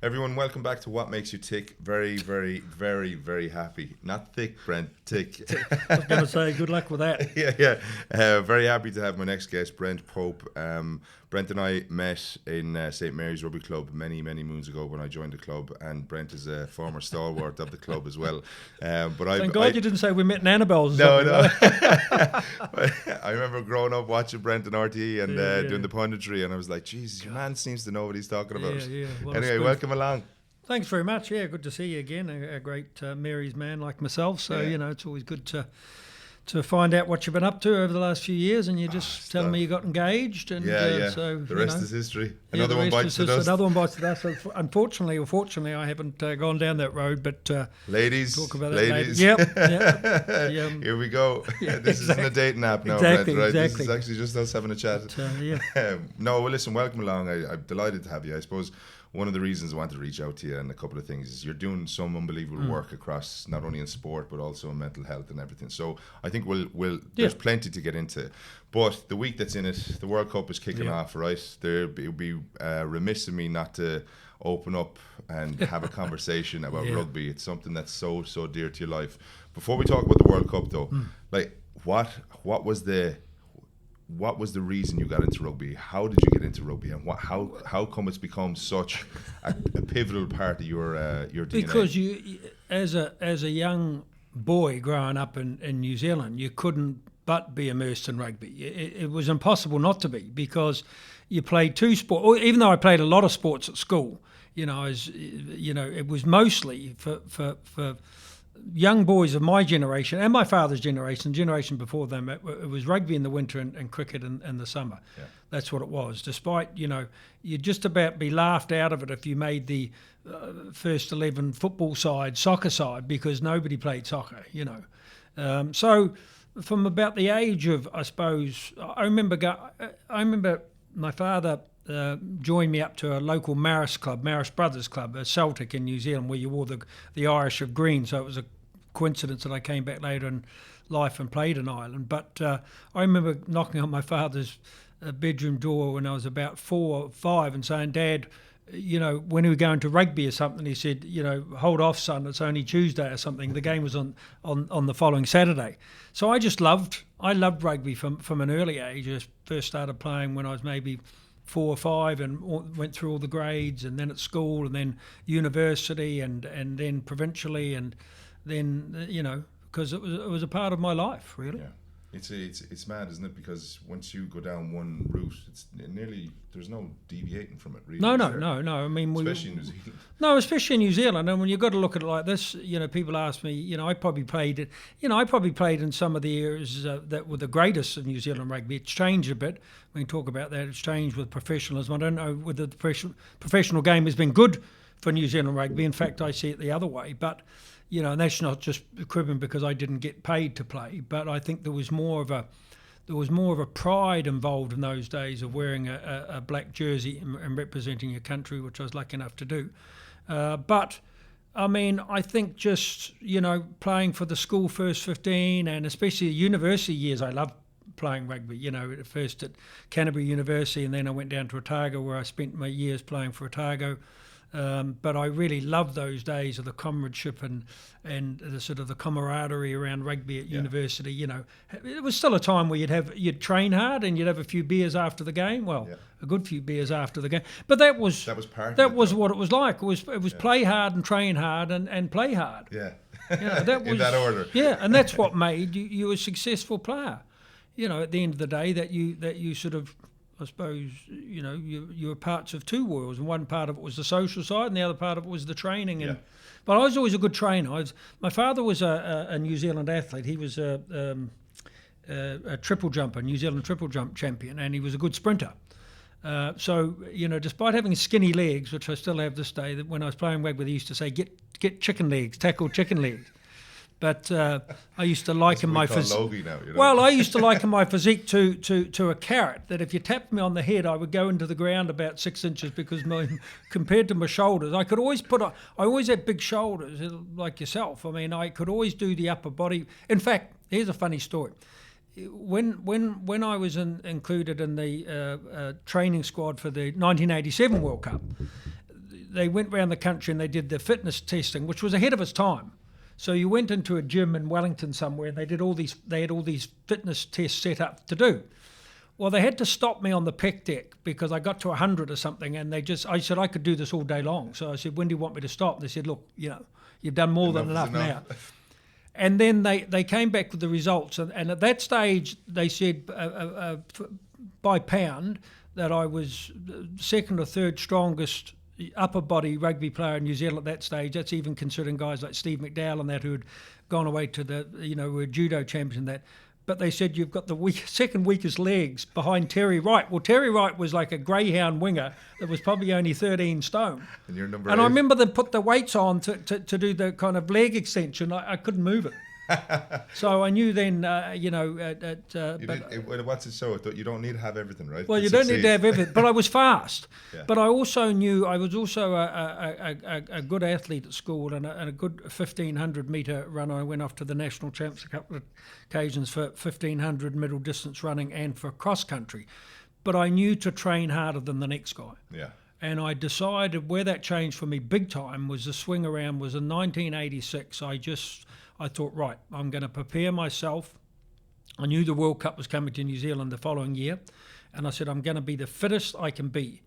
Everyone, welcome back to What Makes You Tick. Very, very, very, very happy. Not thick, Brent, tick. I was going to say, good luck with that. Yeah. Very happy to have my next guest, Brent Pope. Brent and I met in St. Mary's Rugby Club many, many moons ago when I joined the club, and Brent is a former stalwart of the club as well. Thank God you didn't say we met in Annabelle's. No. I remember growing up watching Brent and RTE and doing the punditry, and I was like, Jesus, your man seems to know what he's talking about. Well, anyway, welcome along. Thanks very much. Yeah, good to see you again. A great Mary's man like myself. So, it's always good to find out what you've been up to over the last few years, and you just telling me you got engaged. And so the rest is history. Another one bites the dust. Another one bites the dust. Unfortunately or fortunately, I haven't gone down that road. But ladies, talk about that ladies. Yep. Here we go. This isn't a dating app now, exactly, Brent, right? Exactly. This is actually just us having a chat. No, well, listen, welcome along. I'm delighted to have you. I suppose one of the reasons I wanted to reach out to you and a couple of things is you're doing some unbelievable work across not only in sport but also in mental health and everything. So I think there's plenty to get into. But the week that's in it, the World Cup is kicking off, right? It would be remiss of me not to open up and have a conversation about rugby. It's something that's so dear to your life. Before we talk about the World Cup, though, like what was the reason you got into rugby? How did you get into rugby, and how come it's become such a pivotal part of your DNA? Because you, as a young boy growing up in New Zealand, you couldn't but be immersed in rugby. It was impossible not to be, because you played two sports. Even though I played a lot of sports at school, it was mostly for young boys of my generation and my father's generation before them. It was rugby in the winter and cricket in the summer. Yeah. That's what it was. Despite, you'd just about be laughed out of it if you made the first 11 football side, soccer side, because nobody played soccer, So from about the age of, I suppose, I remember my father joined me up to a local Marist Brothers Club, a Celtic in New Zealand, where you wore the Irish of green. So it was a coincidence that I came back later in life and played in Ireland. But I remember knocking on my father's bedroom door when I was about 4 or 5 and saying, Dad, when we were going to rugby or something, he said, hold off, son, it's only Tuesday or something. The game was on the following Saturday. So I loved rugby from an early age. I first started playing when I was maybe 4 or 5 and went through all the grades, and then at school, and then university, and then provincially, and then because it was a part of my life, really. Yeah. It's mad, isn't it? Because once you go down one route, it's nearly, there's no deviating from it, really. No. I mean, especially in New Zealand. No, especially in New Zealand. And when you've got to look at it like this, people ask me, I probably played in some of the years that were the greatest of New Zealand rugby. It's changed a bit. We can talk about that. It's changed with professionalism. I don't know whether the professional game has been good for New Zealand rugby. In fact, I see it the other way. But and that's not just equivalent because I didn't get paid to play, but I think there was more of a pride involved in those days of wearing a black jersey and representing your country, which I was lucky enough to do. But I mean, I think just playing for the school first 15, and especially the university years, I loved playing rugby. At first at Canterbury University, and then I went down to Otago, where I spent my years playing for Otago. But I really loved those days of the comradeship and the sort of the camaraderie around rugby at university. It was still a time where you'd train hard and you'd have a few beers after the game. Well, a good few beers after the game. But that was what it was like. It was play hard and train hard and play hard. Yeah, that was in that order. Yeah, and that's what made you a successful player. At the end of the day, that you sort of, I suppose, you were parts of two worlds, and one part of it was the social side, and the other part of it was the training. But I was always a good trainer. My father was a New Zealand athlete. He was a triple jumper, New Zealand triple jump champion, and he was a good sprinter. So despite having skinny legs, which I still have this day, that when I was playing rugby, they used to say, "Get chicken legs, tackle chicken legs." But I used to liken my physique. Well, I used to liken my physique to a carrot. That if you tapped me on the head, I would go into the ground about 6 inches, because compared to my shoulders, I always had big shoulders like yourself. I mean, I could always do the upper body. In fact, here's a funny story. When I was included in the training squad for the 1987 World Cup, they went around the country and they did the fitness testing, which was ahead of its time. So you went into a gym in Wellington somewhere and they had all these fitness tests set up to do. Well, they had to stop me on the pec deck because I got to 100 or something, and I said I could do this all day long. So I said, when do you want me to stop? And they said, look, you've done more than enough now. And then they came back with the results, and at that stage they said by pound that I was second or third strongest upper body rugby player in New Zealand at that stage. That's even considering guys like Steve McDowell and that who had gone away to were judo champions and that. But they said you've got the second weakest legs behind Terry Wright. Well, Terry Wright was like a greyhound winger that was probably only 13 stone. And you're number 8. I remember them put the weights on to do the kind of leg extension. I couldn't move it. So I knew then, what's it so? You don't need to have everything, right? Well, you don't need to have everything. But I was fast. Yeah. But I also knew I was also a good athlete at school and a good 1,500 metre runner. I went off to the national champs a couple of occasions for 1,500 middle distance running and for cross country. But I knew to train harder than the next guy. Yeah. And I decided where that changed for me big time was the swing around was in 1986. I thought, right, I'm going to prepare myself. I knew the World Cup was coming to New Zealand the following year, and I said, I'm going to be the fittest I can be.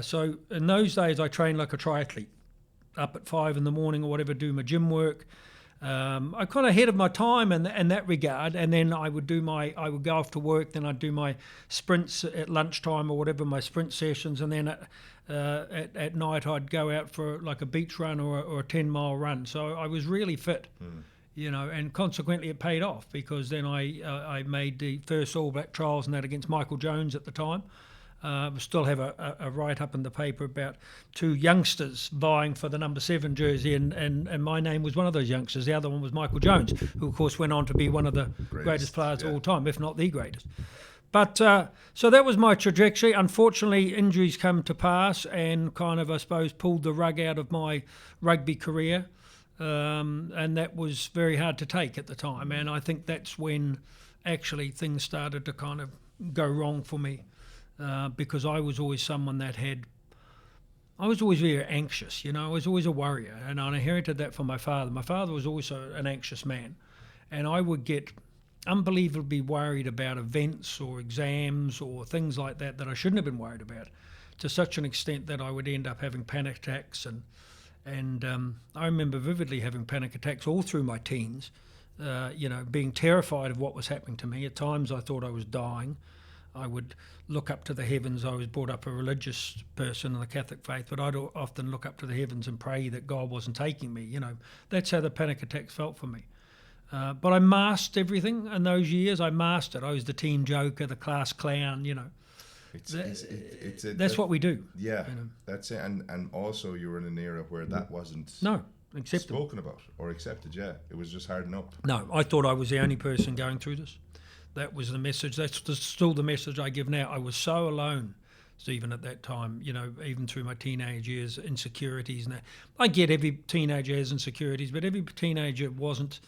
So in those days, I trained like a triathlete, up at 5 a.m. or whatever, do my gym work. I kind of ahead of my time in that regard, and then I would go off to work, then I'd do my sprints at lunchtime or whatever, my sprint sessions, and then at night I'd go out for like a beach run or a 10-mile run. So I was really fit. And consequently it paid off because then I made the first All Black trials and that against Michael Jones at the time. We still have a write-up in the paper about 2 youngsters vying for the number 7 jersey, and my name was one of those youngsters. The other one was Michael Jones, who of course went on to be one of the greatest players of all time, if not the greatest. But so that was my trajectory. Unfortunately, injuries come to pass and kind of, I suppose, pulled the rug out of my rugby career. And that was very hard to take at the time. And I think that's when actually things started to kind of go wrong for me because I was always someone I was always very anxious, I was always a worrier. And I inherited that from my father. My father was also an anxious man. And I would get unbelievably worried about events or exams or things like that I shouldn't have been worried about, to such an extent that I would end up having panic attacks. And I remember vividly having panic attacks all through my teens, being terrified of what was happening to me. At times I thought I was dying. I would look up to the heavens. I was brought up a religious person in the Catholic faith, but I'd often look up to the heavens and pray that God wasn't taking me. That's how the panic attacks felt for me. But I masked everything in those years. I masked it. I was the team joker, the class clown, That's what we do. Yeah, that's it. And also you were in an era where that wasn't accepted. Spoken about or accepted, yeah. It was just hard enough. No, I thought I was the only person going through this. That was the message. That's still the message I give now. I was so alone, Stephen, at that time, even through my teenage years, insecurities. And I get every teenager has insecurities, but every teenager wasn't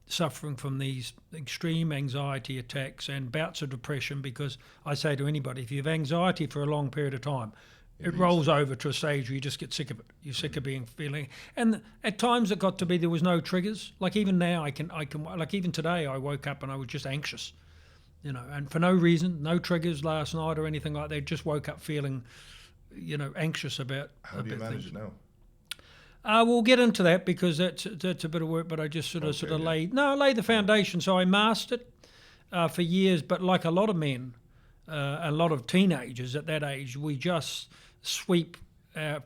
suffering from these extreme anxiety attacks and bouts of depression, because I say to anybody, if you have anxiety for a long period of time, it rolls over to a stage where you just get sick of it. You're sick of feeling. And at times it got to be there was no triggers. Like even now, I can like even today I woke up and I was just anxious, and for no reason, no triggers last night or anything like that. Just woke up feeling, anxious about. How do you manage it now? We'll get into that because that's a bit of work, but I just sort of laid the foundation. So I mastered it for years, but like a lot of men, a lot of teenagers at that age, we just sweep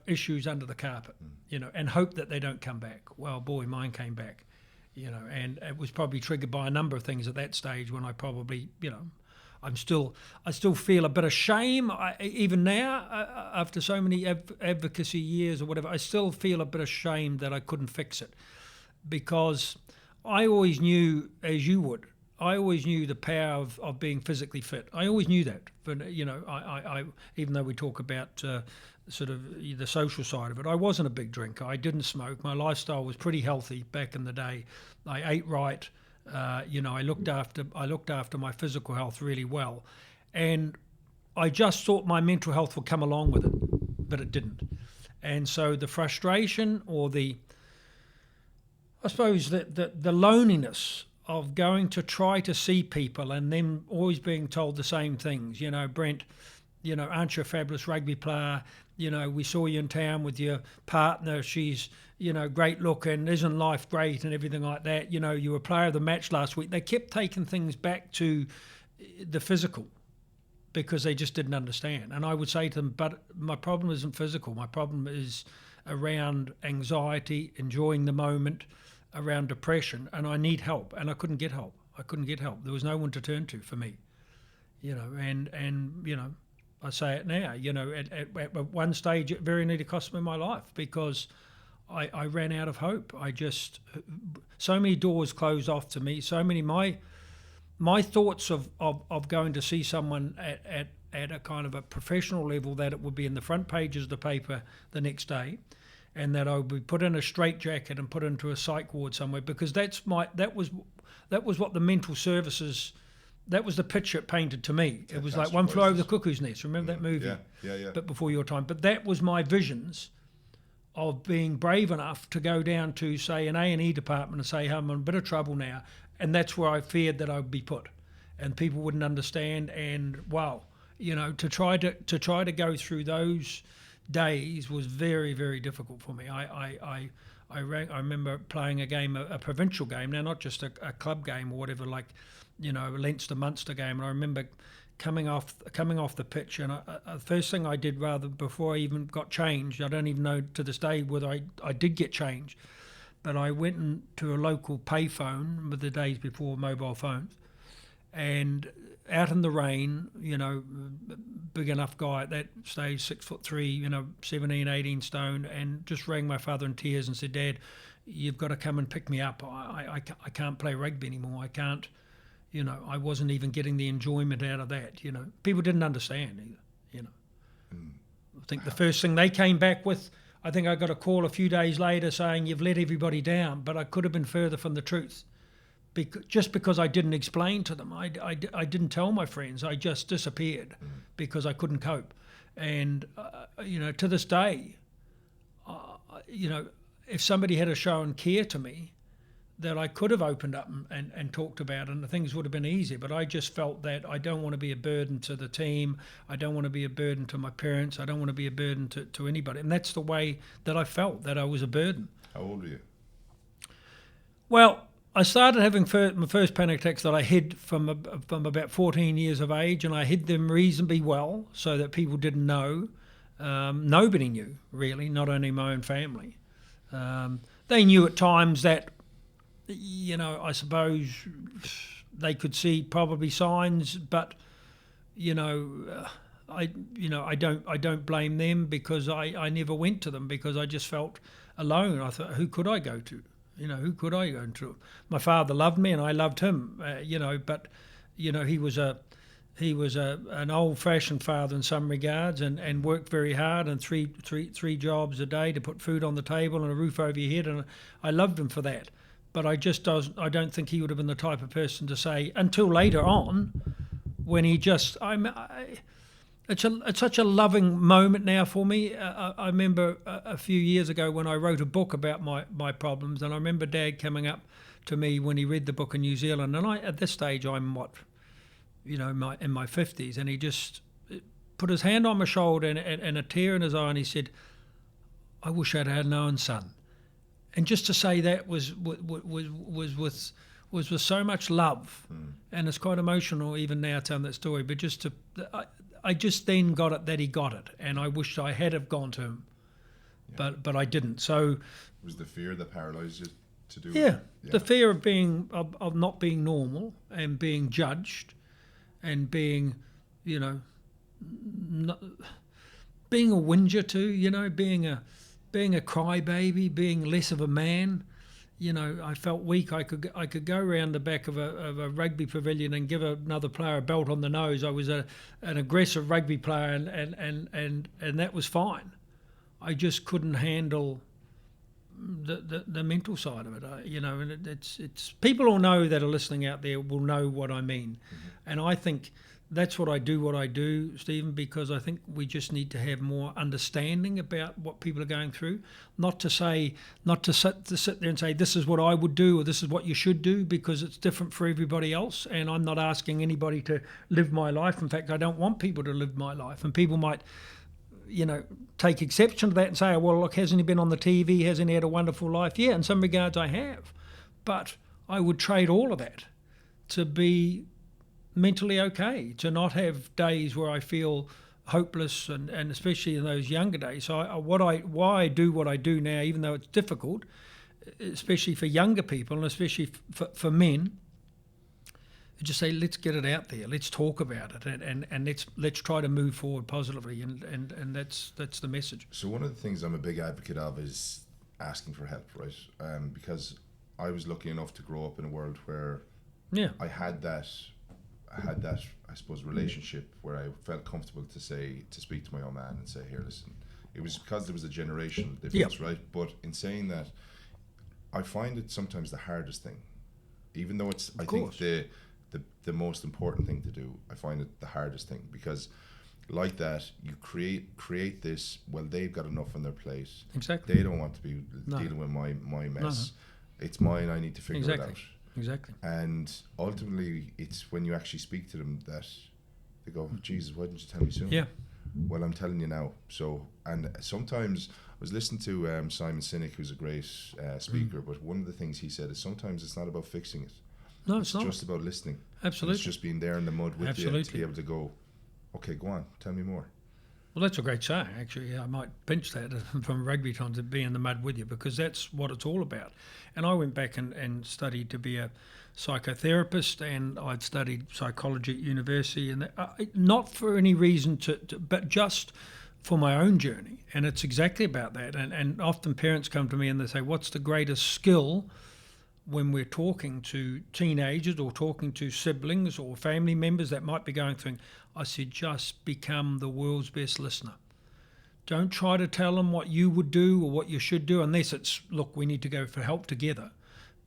issues under the carpet, and hope that they don't come back. Well, boy, mine came back, and it was probably triggered by a number of things at that stage when I probably, I still feel a bit of shame, even now, after so many advocacy years or whatever. I still feel a bit of shame that I couldn't fix it, because I always knew, as you would, I always knew the power of being physically fit. I always knew that. But, I even though we talk about sort of the social side of it, I wasn't a big drinker. I didn't smoke. My lifestyle was pretty healthy back in the day. I ate right. I looked after my physical health really well, and I just thought my mental health would come along with it, but it didn't. And so the frustration or I suppose the loneliness of going to try to see people and them always being told the same things. Brent, aren't you a fabulous rugby player? We saw you in town with your partner. She's, great looking. Isn't life great and everything like that? You were player of the match last week. They kept taking things back to the physical because they just didn't understand. And I would say to them, but my problem isn't physical. My problem is around anxiety, enjoying the moment, around depression, and I need help. And I couldn't get help. There was no one to turn to for me. And I say it now, at one stage it very nearly cost me my life because I ran out of hope. So many doors closed off to me, so many, my thoughts of going to see someone at a kind of a professional level, that it would be in the front pages of the paper the next day, and that I would be put in a straitjacket and put into a psych ward somewhere, because that was what the mental services, that was the picture it painted to me. It was like One Flew Over the Cuckoo's Nest. Remember that movie? Yeah. But before your time. But that was my visions of being brave enough to go down to, say, an A&E department and say, I'm in a bit of trouble now. And that's where I feared that I would be put. And people wouldn't understand. And, wow, to try to go through those days was very, very difficult for me. I remember playing a game, a provincial game, now not just a club game or whatever, like, a Leinster-Munster game. And I remember coming off the pitch, and the first thing I did, rather before I even got changed, I don't even know to this day whether I did get changed, but I went into a local payphone with the days before mobile phones, and out in the rain, big enough guy at that stage, 6'3", 17, 18 stone, and just rang my father in tears and said, Dad, you've got to come and pick me up. I can't play rugby anymore. I can't. I wasn't even getting the enjoyment out of that. People didn't understand either. I think the first thing they came back with, I think I got a call a few days later saying, you've let everybody down, but I could have been further from the truth. Just because I didn't explain to them, I didn't tell my friends, I just disappeared because I couldn't cope. And, to this day, if somebody had shown care to me, that I could have opened up and talked about, and the things would have been easier. But I just felt that I don't want to be a burden to the team. I don't want to be a burden to my parents. I don't want to be a burden to anybody. And that's the way that I felt, that I was a burden. How old were you? Well, I started having my first panic attacks that I hid from about 14 years of age, and I hid them reasonably well so that people didn't know. Nobody knew, really, not only my own family. They knew at times that, I suppose they could see probably signs, but I don't blame them, because I never went to them, because I just felt alone. I thought, who could I go to? Who could I go to? My father loved me and I loved him, but he was an old-fashioned father in some regards, and worked very hard, and three jobs a day to put food on the table and a roof over your head, and I loved him for that. But I don't think he would have been the type of person to say, until later on, when he just, it's such a loving moment now for me. I remember a few years ago when I wrote a book about my problems, and I remember Dad coming up to me when he read the book in New Zealand, and at this stage I'm in my 50s, and he just put his hand on my shoulder and a tear in his eye, and he said, I wish I'd had known, son. And just to say that was with so much love, and it's quite emotional even now telling that story. But I just then got it that he got it, and I wished I had have gone to him, but I didn't. So was the fear that paralysed you to do? Yeah, the fear of not being normal and being judged, and being, not, being a whinger too. Being a crybaby, being less of a man. I felt weak. I could go around the back of a rugby pavilion and give another player a belt on the nose. I was an aggressive rugby player, and that was fine. I just couldn't handle the mental side of it. And it's people all know that are listening out there will know what I mean. And I think that's what I do, Stephen, because I think we just need to have more understanding about what people are going through. Not to sit there and say, this is what I would do or this is what you should do, because it's different for everybody else. And I'm not asking anybody to live my life. In fact, I don't want people to live my life. And people might, take exception to that and say, oh, well, look, hasn't he been on the TV? Hasn't he had a wonderful life? Yeah, in some regards I have. But I would trade all of that to be mentally okay, to not have days where I feel hopeless, and especially in those younger days. So why I do what I do now, even though it's difficult, especially for younger people and especially for men, just say, let's get it out there, let's talk about it, and let's try to move forward positively, and that's the message. So one of the things I'm a big advocate of is asking for help, right? Because I was lucky enough to grow up in a world where I had that, I suppose, relationship where I felt comfortable to speak to my own man and say, here, listen. It was because there was a generational difference, right? But in saying that, I find it sometimes the hardest thing, even though it's, I think the most important thing to do. I find it the hardest thing, because like that, you create this, well, they've got enough on their plate. Exactly. They don't want to be dealing with my mess. No. It's mine, I need to figure it out. Exactly. And ultimately, it's when you actually speak to them that they go, Jesus, why didn't you tell me sooner? Yeah. Well, I'm telling you now. So, and sometimes I was listening to Simon Sinek, who's a great speaker, but one of the things he said is sometimes it's not about fixing it. No, it's not. Just about listening. Absolutely. And it's just being there in the mud with you to be able to go, okay, go on, tell me more. Well, that's a great saying, actually. I might pinch that from rugby time, to be in the mud with you, because that's what it's all about. And I went back and studied to be a psychotherapist, and I'd studied psychology at university, and not for any reason but just for my own journey. And it's exactly about that. And often parents come to me and they say, what's the greatest skill when we're talking to teenagers or talking to siblings or family members that might be going through? I said, just become the world's best listener. Don't try to tell them what you would do or what you should do, unless it's, look, we need to go for help together.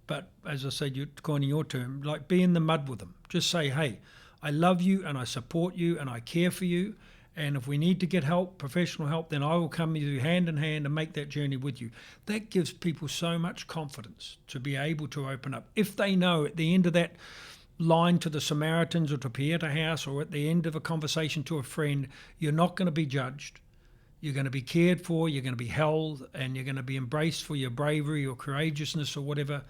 But as I said, you're coining your term, like, be in the mud with them. Just say, hey, I love you and I support you and I care for you. And if we need to get help, professional help, then I will come with you hand in hand and make that journey with you. That gives people so much confidence to be able to open up. If they know at the end of that line to the Samaritans or to Pieta House, or at the end of a conversation to a friend, you're not going to be judged. You're going to be cared for, you're going to be held, and you're going to be embraced for your bravery or courageousness or whatever.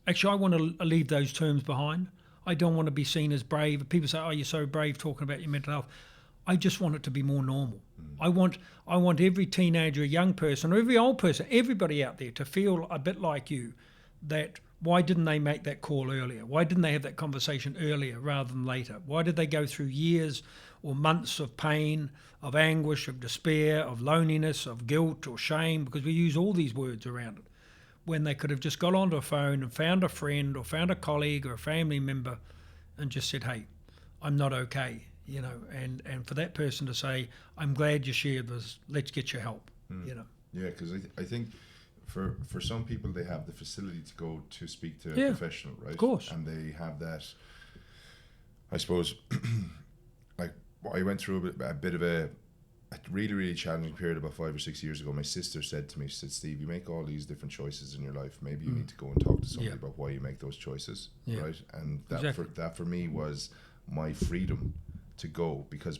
Actually, I want to leave those terms behind. I don't want to be seen as brave. People say, oh, you're so brave talking about your mental health. I just want it to be more normal. I want every teenager, a young person, or every old person, everybody out there to feel a bit like you, that why didn't they make that call earlier? Why didn't they have that conversation earlier rather than later? Why did they go through years or months of pain, of anguish, of despair, of loneliness, of guilt or shame, because we use all these words around it, when they could have just got onto a phone and found a friend or found a colleague or a family member and just said, hey, I'm not okay, and for that person to say, I'm glad you shared this, let's get you help, Yeah, because I think for some people, they have the facility to go to speak to a professional, right? Of course. And they have that, I suppose, like, I went through a bit of a really, really challenging period about 5 or 6 years ago. My sister said to me, she said, Steve, you make all these different choices in your life. Maybe you need to go and talk to somebody about why you make those choices, right? And that for me was my freedom to go, because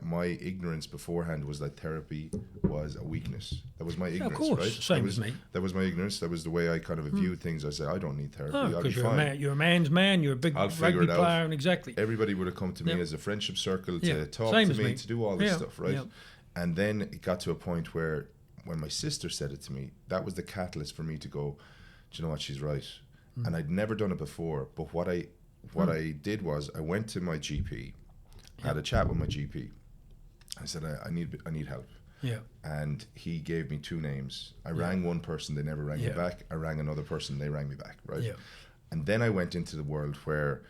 my ignorance beforehand was that therapy was a weakness. That was my ignorance, of course, right? Same as me. That was my ignorance. That was the way I kind of viewed things. I said, I don't need therapy. No, because you're a man's man. You're a big rugby player, and exactly. Everybody would have come to me as a friendship circle to talk to me, to do all this stuff, right? And then it got to a point where, when my sister said it to me, that was the catalyst for me to go, do you know what, she's right. And I'd never done it before, but what I did was I went to my GP, had a chat with my GP. I said, I need help. Yeah. And he gave me two names. I rang one person, they never rang me back. I rang another person, they rang me back, right? Yeah. And then I went into the world where,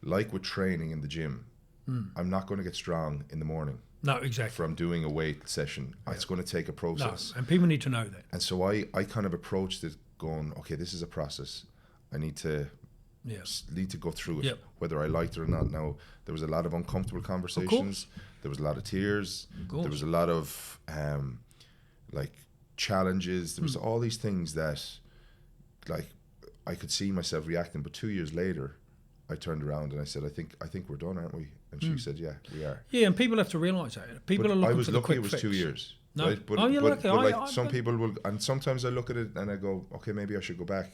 like with training in the gym, I'm not going to get strong in the morning. No, exactly. From doing a weight session. It's going to take a process. No, and people need to know that. And so I kind of approached it going, okay, this is a process. I need to need to go through it, Yep. whether I liked it or not. Now, there was a lot of uncomfortable conversations. There was a lot of tears. There was a lot of like challenges. There was all these things that, like, I could see myself reacting. But 2 years later, I turned around and I said, I think we're done, aren't we? And she said, yeah, we are. Yeah, and people have to realise that. People But are looking I was for the lucky quick it was fix. 2 years. No. Right? But, You're but, lucky. but some people will, and sometimes I look at it and I go, okay, maybe I should go back.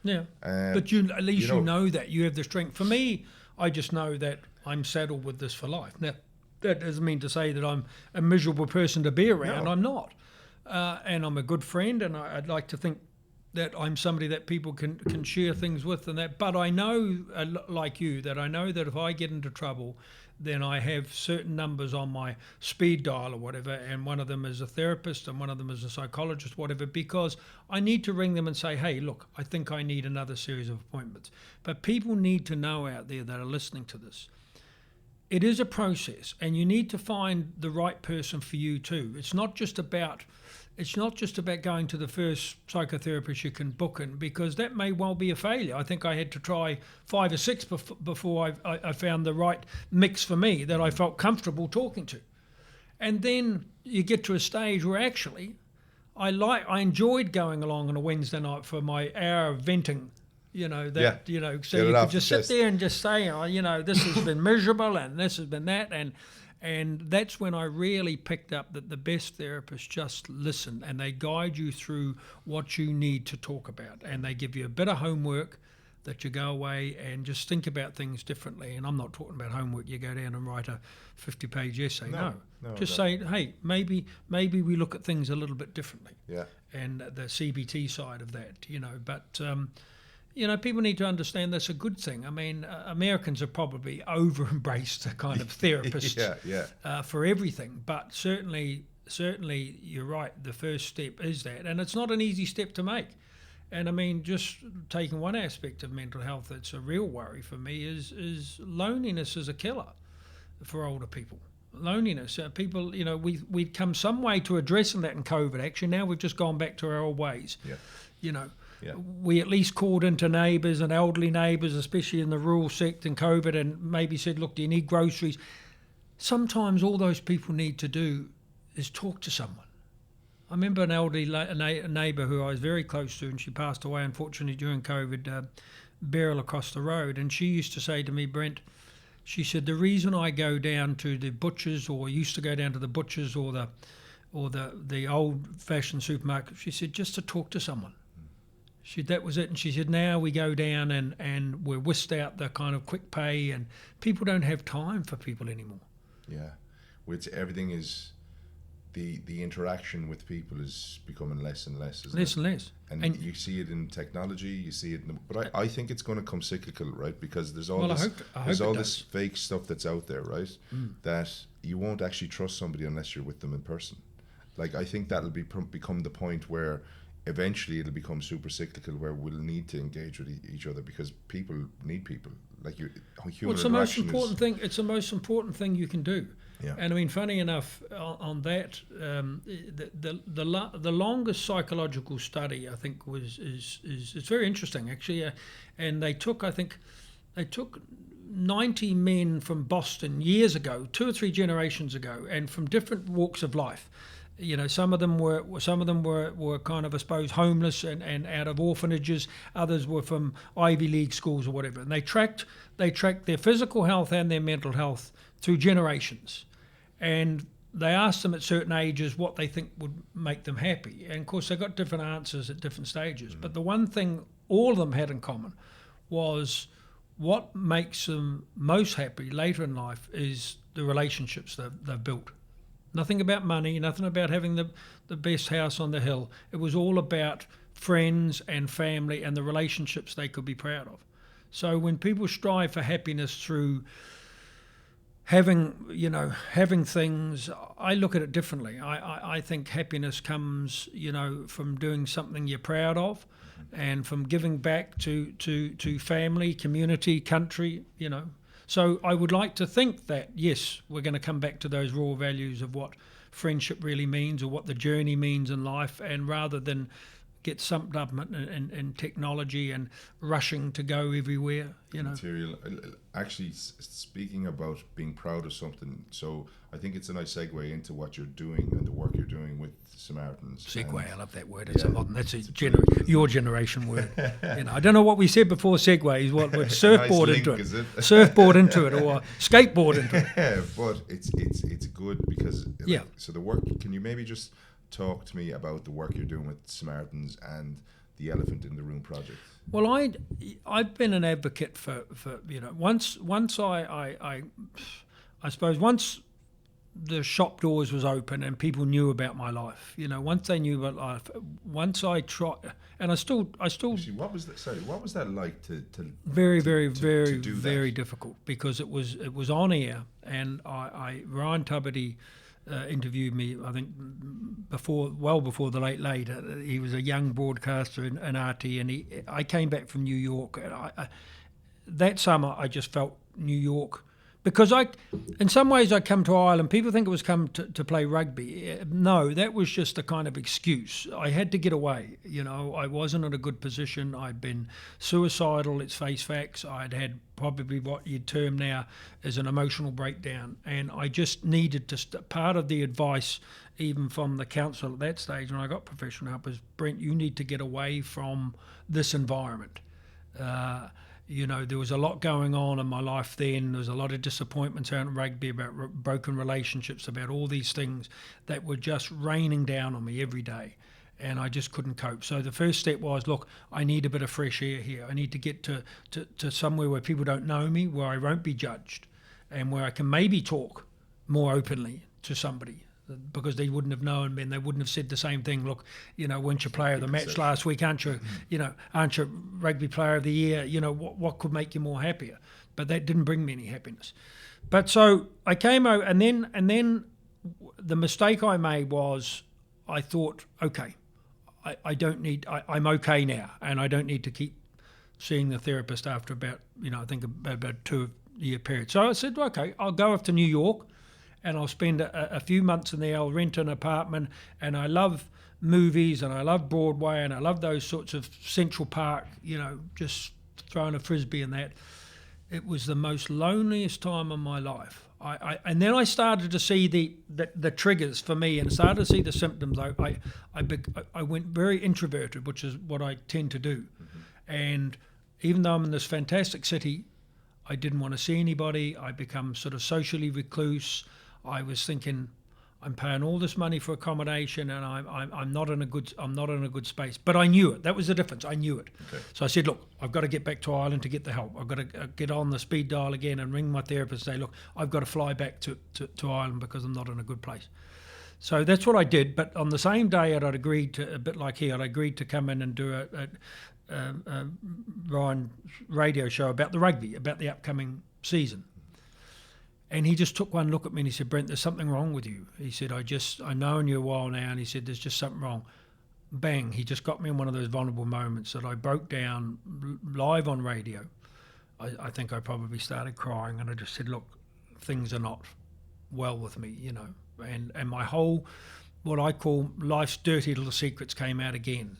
Yeah, but at least you know that you have the strength. For me, I just know that I'm saddled with this for life. Now, that doesn't mean to say that I'm a miserable person to be around. No. I'm not, and I'm a good friend, and I'd like to think that I'm somebody that people can share things with and that. But I know, like you, that I know that if I get into trouble, then I have certain numbers on my speed dial or whatever, and one of them is a therapist and one of them is a psychologist, whatever, because I need to ring them and say, hey, look, I think I need another series of appointments. But people need to know out there that are listening to this, it is a process, and you need to find the right person for you too. It's not just about going to the first psychotherapist you can book in, because that may well be a failure. I think I had to try 5 or 6 before I found the right mix for me that I felt comfortable talking to. And then you get to a stage where actually I enjoyed going along on a Wednesday night for my hour of venting, so Get you it could off just the sit chest. there and just say, this has been miserable and this has been that. And that's when I really picked up that the best therapists just listen and they guide you through what you need to talk about. And they give you a bit of homework that you go away and just think about things differently. And I'm not talking about homework, you go down and write a 50-page essay. No. Just say, hey, maybe we look at things a little bit differently. Yeah. And the CBT side of that, but... people need to understand that's a good thing. I mean, Americans have probably over-embraced a kind of therapist for everything. But certainly, you're right. The first step is that. And it's not an easy step to make. And I mean, just taking one aspect of mental health that's a real worry for me is loneliness is a killer for older people. Loneliness. People, we've come some way to addressing that in COVID. Actually, now we've just gone back to our old ways. Yeah. Yeah. We at least called into neighbours and elderly neighbours, especially in the rural sector in COVID, and maybe said, look, do you need groceries? Sometimes all those people need to do is talk to someone. I remember an elderly neighbour who I was very close to, and she passed away, unfortunately, during COVID, burial across the road. And she used to say to me, Brent, she said, the reason I go down to the butchers, or used to go down to the butchers or the old-fashioned supermarket, she said, just to talk to someone. That was it. And she said, now we go down and we're whisked out the kind of quick pay, and people don't have time for people anymore. Yeah. Which everything is, the interaction with people is becoming less and less, isn't Less it? and less. And you see it in technology, you see it but I think it's going to come cyclical, right? Because there's all this fake stuff that's out there, right? That you won't actually trust somebody unless you're with them in person. Like, I think that'll become the point where eventually it'll become super cyclical, where we'll need to engage with each other, because people need people. Like, human it's the most interaction important thing. It's the most important thing you can do. Yeah. And I mean, funny enough, on that, the longest psychological study I think is it's very interesting actually, and they took 90 men from Boston years ago, 2 or 3 generations ago, and from different walks of life. Some of them were kind of, I suppose, homeless and out of orphanages. Others were from Ivy League schools or whatever. And they tracked their physical health and their mental health through generations. And they asked them at certain ages what they think would make them happy. And of course, they got different answers at different stages. But the one thing all of them had in common was what makes them most happy later in life is the relationships they've built. Nothing about money, nothing about having the best house on the hill. It was all about friends and family and the relationships they could be proud of. So when people strive for happiness through having things, I look at it differently. I think happiness comes, from doing something you're proud of, and from giving back to family, community, country, So I would like to think that, yes, we're going to come back to those raw values of what friendship really means or what the journey means in life, and rather than get sumped up in technology and rushing to go everywhere, Material. Actually, speaking about being proud of something, so I think it's a nice segue into what you're doing and the work you're doing with Samaritans. Segue, I love that word. It's a modern. That's your generation word. I don't know what we said before. Segue is what would surfboard nice into link, it, is it? surfboard into it, or skateboard into it. Yeah, but it's good because So the work. Can you maybe just talk to me about the work you're doing with Samaritans and the Elephant in the Room project? Well, I've been an advocate for once I suppose once the shop doors was open and people knew about my life, once they knew about life, once I tried, and I still. Actually, what was that? Sorry, what was that like to very do very that? difficult, because it was on air, and Ryan Tuberty interviewed me, I think, well before the Late. He was a young broadcaster in RT, and I came back from New York, and that summer I just felt New York, because in some ways I come to Ireland, people think it was come to play rugby. No, that was just a kind of excuse. I had to get away, I wasn't in a good position. I'd been suicidal, let's face facts. I'd had probably what you'd term now as an emotional breakdown, and I just needed to, part of the advice even from the council at that stage when I got professional help is, Brent, you need to get away from this environment. There was a lot going on in my life then. There was a lot of disappointments out in rugby about broken relationships, about all these things that were just raining down on me every day, and I just couldn't cope. So the first step was, look, I need a bit of fresh air here. I need to get to somewhere where people don't know me, where I won't be judged, and where I can maybe talk more openly to somebody, because they wouldn't have known me and they wouldn't have said the same thing. Look, weren't you player of the match last week? Aren't you, aren't you rugby player of the year? What could make you more happier? But that didn't bring me any happiness. But so I came out, and then the mistake I made was I thought, okay, I don't need, I'm okay now, and I don't need to keep seeing the therapist after about, I think about a 2-year period. So I said, okay, I'll go off to New York, and I'll spend a few months in there. I'll rent an apartment, and I love movies, and I love Broadway, and I love those sorts of Central Park, just throwing a frisbee and that. It was the most loneliest time of my life. And then I started to see the triggers for me, and started to see the symptoms. I went very introverted, which is what I tend to do. And even though I'm in this fantastic city, I didn't want to see anybody. I become sort of socially recluse. I was thinking, I'm paying all this money for accommodation, and I'm not in a good space. But I knew it. That was the difference. I knew it. Okay. So I said, look, I've got to get back to Ireland to get the help. I've got to get on the speed dial again and ring my therapist and say, look, I've got to fly back to Ireland because I'm not in a good place. So that's what I did. But on the same day, I'd agreed to, a bit like here, I'd agreed to come in and do a Ryan radio show about the rugby, about the upcoming season. And he just took one look at me and he said, Brent, there's something wrong with you. He said, I've known you a while now, and he said, there's just something wrong. Bang, he just got me in one of those vulnerable moments that I broke down live on radio. I think I probably started crying, and I just said, look, things are not well with me, and my whole, what I call life's dirty little secrets came out again.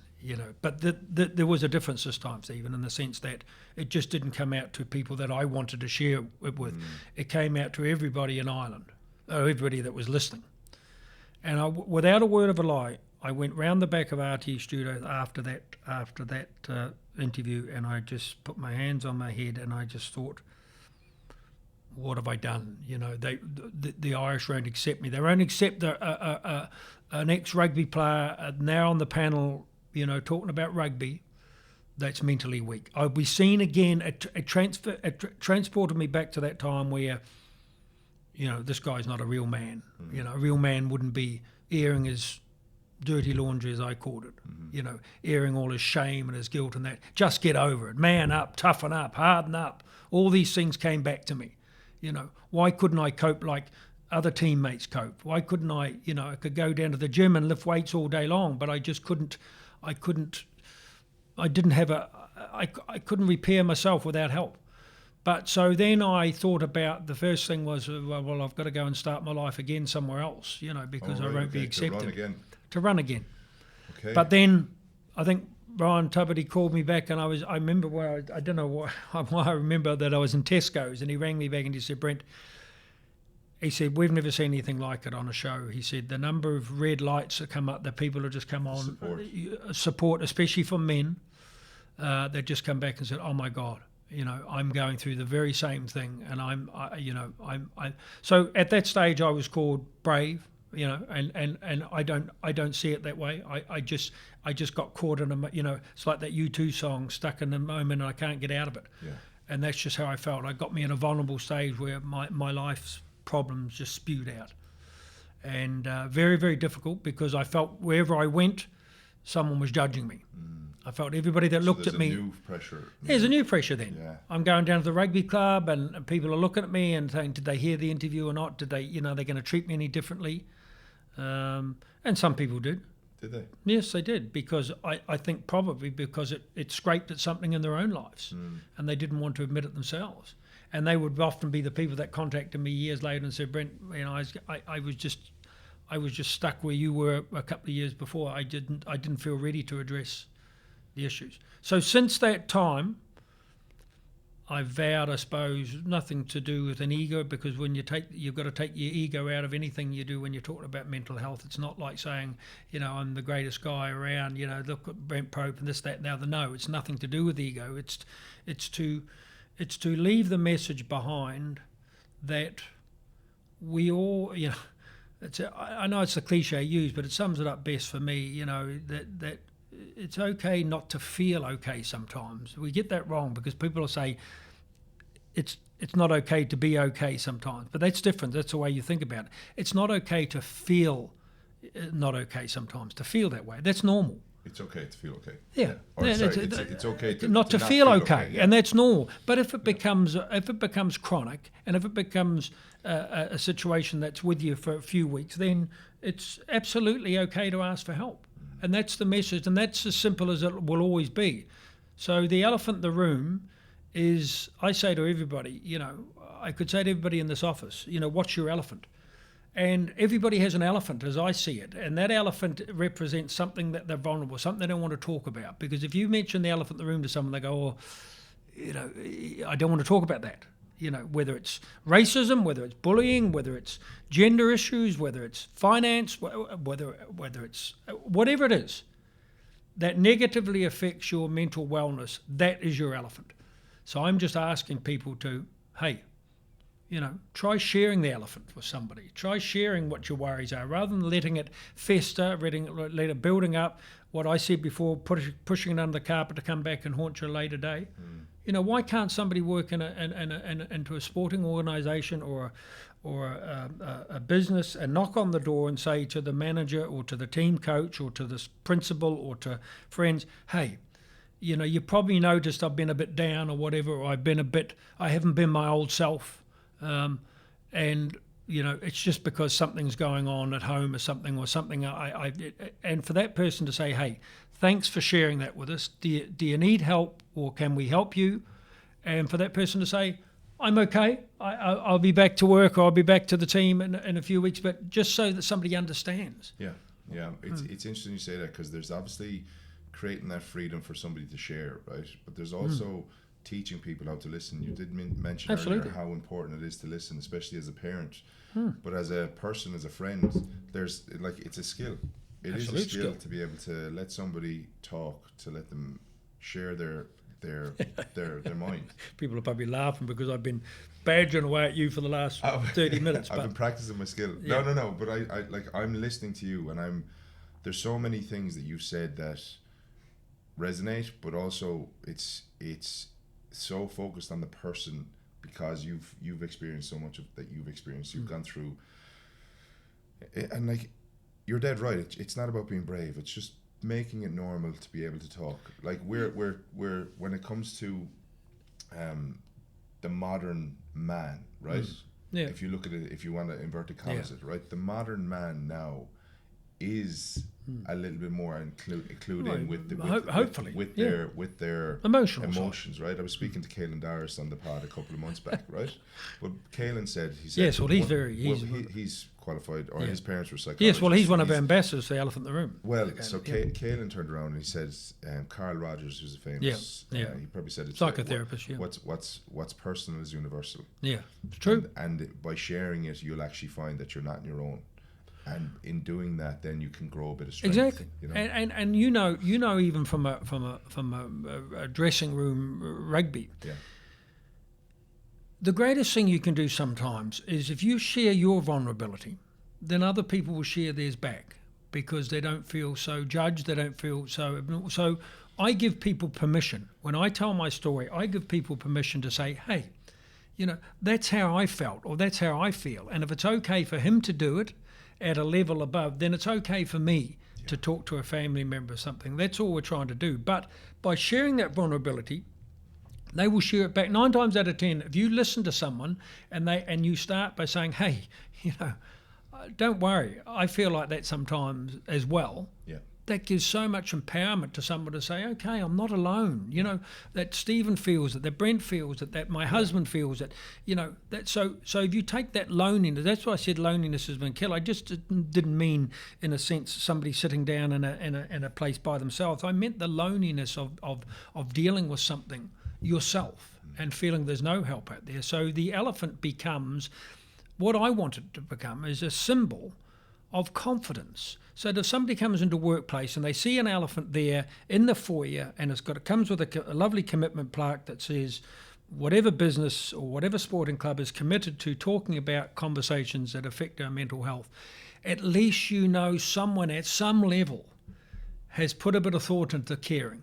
But there was a difference this time, Stephen, in the sense that it just didn't come out to people that I wanted to share it with. It came out to everybody in Ireland, or everybody that was listening. And without a word of a lie, I went round the back of RT Studio after that interview, and I just put my hands on my head, and I just thought, what have I done? The Irish won't accept me. They won't accept an ex-rugby player now on the panel, talking about rugby, that's mentally weak. I'll be seen again. It transported me back to that time where, this guy's not a real man. A real man wouldn't be airing his dirty laundry, as I called it. Airing all his shame and his guilt and that. Just get over it. Man up, toughen up, harden up. All these things came back to me. Why couldn't I cope like other teammates cope? Why couldn't I, I could go down to the gym and lift weights all day long, but I just couldn't. I couldn't repair myself without help. But so then I thought about, the first thing was, well, I've got to go and start my life again somewhere else, because I won't be accepted. To run again. Okay. But then I think Brian Tuberty called me back, and I remember where I don't know why I remember that I was in Tesco's, and he rang me back and he said, Brent, he said, we've never seen anything like it on a show. He said, the number of red lights that come up, that people have just come on, support especially for men, that just come back and said, oh my God, I'm going through the very same thing, and so at that stage I was called brave, and I don't see it that way. I just got caught in it's like that U2 song, stuck in a moment and I can't get out of it. Yeah. And that's just how I felt. It got me in a vulnerable stage where my life's problems just spewed out, and very, very difficult, because I felt wherever I went, someone was judging me. I felt everybody that looked at me. There's a new pressure then. Yeah. I'm going down to the rugby club, and people are looking at me and saying, did they hear the interview or not? Did they, they're going to treat me any differently? And some people did. Did they? Yes, they did, because I think probably because it scraped at something in their own lives, and they didn't want to admit it themselves. And they would often be the people that contacted me years later and said, Brent, I was just stuck where you were a couple of years before. I didn't feel ready to address the issues. So since that time, I vowed, I suppose, nothing to do with an ego, because when you've got to take your ego out of anything you do when you're talking about mental health. It's not like saying, I'm the greatest guy around, look at Brent Pope and this, that, and the other. No, it's nothing to do with ego. It's to leave the message behind that we all, I know it's a cliche used, but it sums it up best for me, that it's okay not to feel okay sometimes. We get that wrong, because people will say it's not okay to be okay sometimes, but that's different. That's the way you think about it. It's not okay to feel not okay sometimes, to feel that way. That's normal. It's okay to feel okay. Yeah. It's okay to not feel okay, yeah. And that's normal. But if it becomes chronic, and if it becomes a situation that's with you for a few weeks, then it's absolutely okay to ask for help. And that's the message, and that's as simple as it will always be. So the elephant in the room is, I say to everybody, I could say to everybody in this office, what's your elephant? And everybody has an elephant, as I see it, and that elephant represents something that they're vulnerable, something they don't want to talk about. Because if you mention the elephant in the room to someone, they go, I don't want to talk about that. Whether it's racism, whether it's bullying, whether it's gender issues, whether it's finance, whether it's whatever it is that negatively affects your mental wellness, that is your elephant. So I'm just asking people to, hey, try sharing the elephant with somebody. Try sharing what your worries are, rather than letting it fester, let it building up. What I said before, pushing it under the carpet to come back and haunt you a later day. Why can't somebody work into a sporting organisation or a business and knock on the door and say to the manager or to the team coach or to the principal or to friends, hey, you probably noticed I've been a bit down or whatever, or I haven't been my old self, and it's just because something's going on at home or something. And for that person to say, hey, thanks for sharing that with us. Do you need help, or can we help you? And for that person to say, I'm okay. I'll be back to work, or I'll be back to the team in a few weeks. But just so that somebody understands. Yeah. It's interesting you say that, because there's obviously creating that freedom for somebody to share, right? But there's also teaching people how to listen. You did mention earlier how important it is to listen, especially as a parent. But as a person, as a friend, it's a skill. It is a skill to be able to let somebody talk, to let them share their mind. People are probably laughing because I've been badgering away at you for the last 30 minutes. I've been practicing my skill. Yeah. No. But I'm listening to you, and there's so many things that you've said that resonate, but also it's so focused on the person, because you've experienced so much of that you've experienced. You've gone through, and you're dead right. It's not about being brave. It's just making it normal to be able to talk. We're when it comes to the modern man, right? Yeah. If you look at it, if you want to inverted commas it, right? The modern man now is a little bit more including hopefully with their emotions, right? I was speaking to Caelan Darris on the pod a couple of months back, right? But Caelan said yes, well, he's qualified, or his parents were psychologists. Yes, well, he's one of our ambassadors for the Elephant in the Room. Well, so Caelan turned around and he said, Carl Rogers, who's a famous, he probably said it's psychotherapist. What's personal is universal. Yeah, it's true. And by sharing it, you'll actually find that you're not on your own. And in doing that, then you can grow a bit of strength. Exactly, you know? and you know, even from a dressing room rugby, the greatest thing you can do sometimes is if you share your vulnerability, then other people will share theirs back because they don't feel so judged, they don't feel so. So I give people permission when I tell my story. I give people permission to say, hey, you know, that's how I felt, or that's how I feel, and if it's okay for him to do it at a level above, then it's okay for me to talk to a family member or something. That's all we're trying to do. But by sharing that vulnerability, they will share it back. 9 times out of 10, if you listen to someone and you start by saying, hey, you know, don't worry, I feel like that sometimes as well. Yeah. That gives so much empowerment to someone to say, okay, I'm not alone. You know, that Stephen feels it, that Brent feels it, that my husband feels it. You know, that so if you take that loneliness, that's why I said loneliness has been killed. I just didn't mean in a sense somebody sitting down in a place by themselves. I meant the loneliness of dealing with something yourself and feeling there's no help out there. So the elephant becomes, what I want it to become is a symbol of confidence. So that if somebody comes into a workplace and they see an elephant there in the foyer and it comes with a lovely commitment plaque that says whatever business or whatever sporting club is committed to talking about conversations that affect our mental health, at least you know someone at some level has put a bit of thought into caring.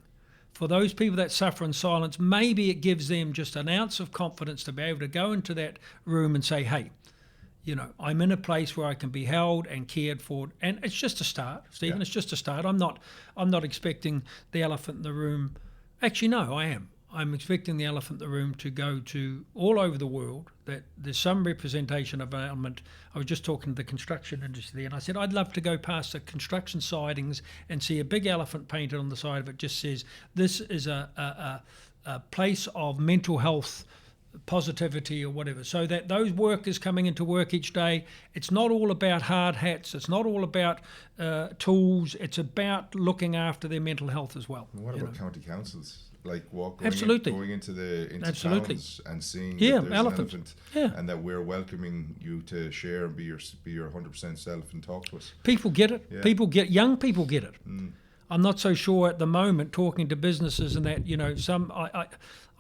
For those people that suffer in silence, maybe it gives them just an ounce of confidence to be able to go into that room and say, hey, you know, I'm in a place where I can be held and cared for, and it's just a start, Stephen. Yeah. It's just a start. I'm not expecting the elephant in the room. Actually, no, I am. I'm expecting the elephant in the room to go to all over the world. That there's some representation of an element. I was just talking to the construction industry there, and I said I'd love to go past the construction sidings and see a big elephant painted on the side of it. Just says this is a place of mental health, positivity or whatever, so that those workers coming into work each day, it's not all about hard hats, it's not all about tools, it's about looking after their mental health as well. And what about county councils? Like going into towns and seeing that there's an elephant and that we're welcoming you to share and be your 100% self and talk to us. People get it. Yeah. Young people get it. I'm not so sure at the moment talking to businesses and that, you know,